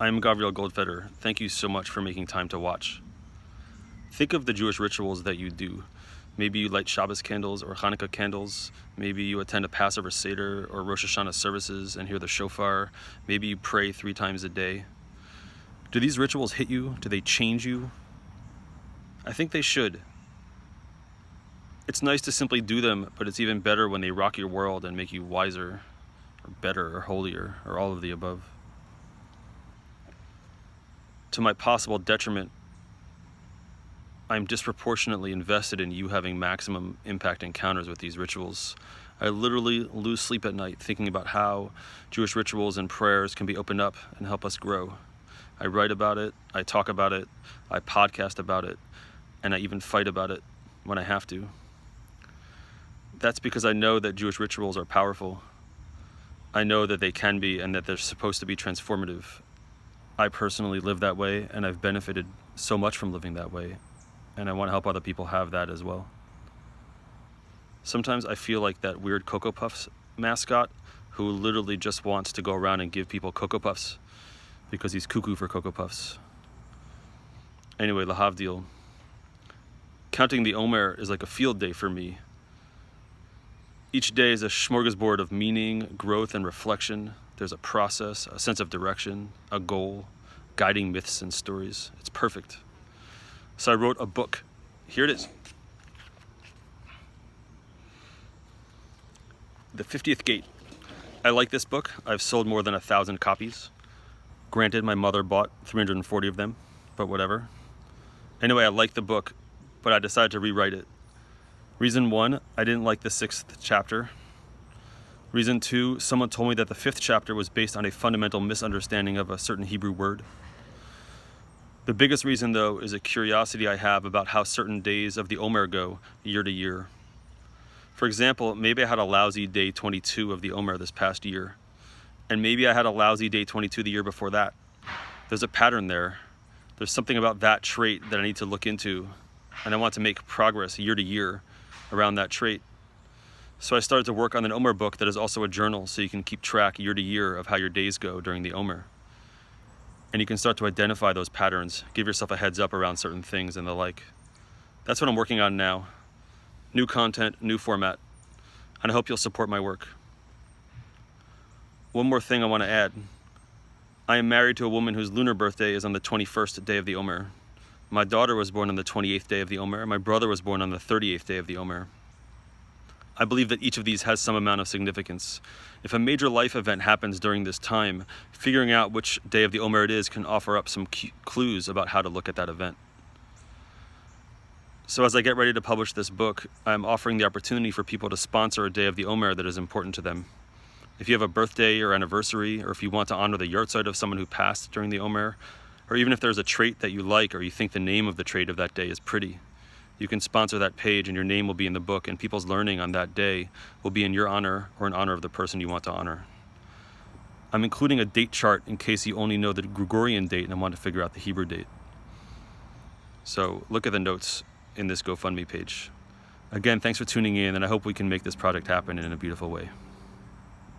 I'm Gabriel Goldfeder. Thank you so much for making time to watch. Think of the Jewish rituals that you do. Maybe you light Shabbos candles or Hanukkah candles. Maybe you attend a Passover Seder or Rosh Hashanah services and hear the shofar. Maybe you pray 3 times a day. Do these rituals hit you? Do they change you? I think they should. It's nice to simply do them, but it's even better when they rock your world and make you wiser, or better, or holier, or all of the above. To my possible detriment, I'm disproportionately invested in you having maximum impact encounters with these rituals. I literally lose sleep at night thinking about how Jewish rituals and prayers can be opened up and help us grow. I write about it, I talk about it, I podcast about it, and I even fight about it when I have to. That's because I know that Jewish rituals are powerful. I know that they can be and that they're supposed to be transformative. I personally live that way, and I've benefited so much from living that way, and I want to help other people have that as well. Sometimes I feel like that weird Cocoa Puffs mascot who literally just wants to go around and give people Cocoa Puffs because he's cuckoo for Cocoa Puffs. Anyway, lahavdil. Counting the omer is like a field day for me. Each day is a smorgasbord of meaning, growth, and reflection. There's a process, a sense of direction, a goal, guiding myths and stories. It's perfect. So I wrote a book. Here it is. The 50th Gate. I like this book. I've sold more than 1,000 copies. Granted, my mother bought 340 of them, but whatever. Anyway, I like the book, but I decided to rewrite it. Reason 1, I didn't like the 6th chapter. Reason 2, someone told me that the 5th chapter was based on a fundamental misunderstanding of a certain Hebrew word. The biggest reason, though, is a curiosity I have about how certain days of the Omer go year to year. For example, maybe I had a lousy day 22 of the Omer this past year, and maybe I had a lousy day 22 the year before that. There's a pattern there. There's something about that trait that I need to look into, and I want to make progress year to year around that trait. So I started to work on an Omer book that is also a journal, so you can keep track year to year of how your days go during the Omer. And you can start to identify those patterns, give yourself a heads up around certain things and the like. That's what I'm working on now. New content, new format, and I hope you'll support my work. One more thing I want to add. I am married to a woman whose lunar birthday is on the 21st day of the Omer. My daughter was born on the 28th day of the Omer. My brother was born on the 38th day of the Omer. I believe that each of these has some amount of significance. If a major life event happens during this time, figuring out which day of the Omer it is can offer up some clues about how to look at that event. So as I get ready to publish this book, I'm offering the opportunity for people to sponsor a day of the Omer that is important to them. If you have a birthday or anniversary, or if you want to honor the yahrzeit of someone who passed during the Omer, or even if there's a trait that you like or you think the name of the trait of that day is pretty, you can sponsor that page and your name will be in the book, and people's learning on that day will be in your honor or in honor of the person you want to honor. I'm including a date chart in case you only know the Gregorian date and want to figure out the Hebrew date. So look at the notes in this GoFundMe page. Again, thanks for tuning in, and I hope we can make this project happen in a beautiful way.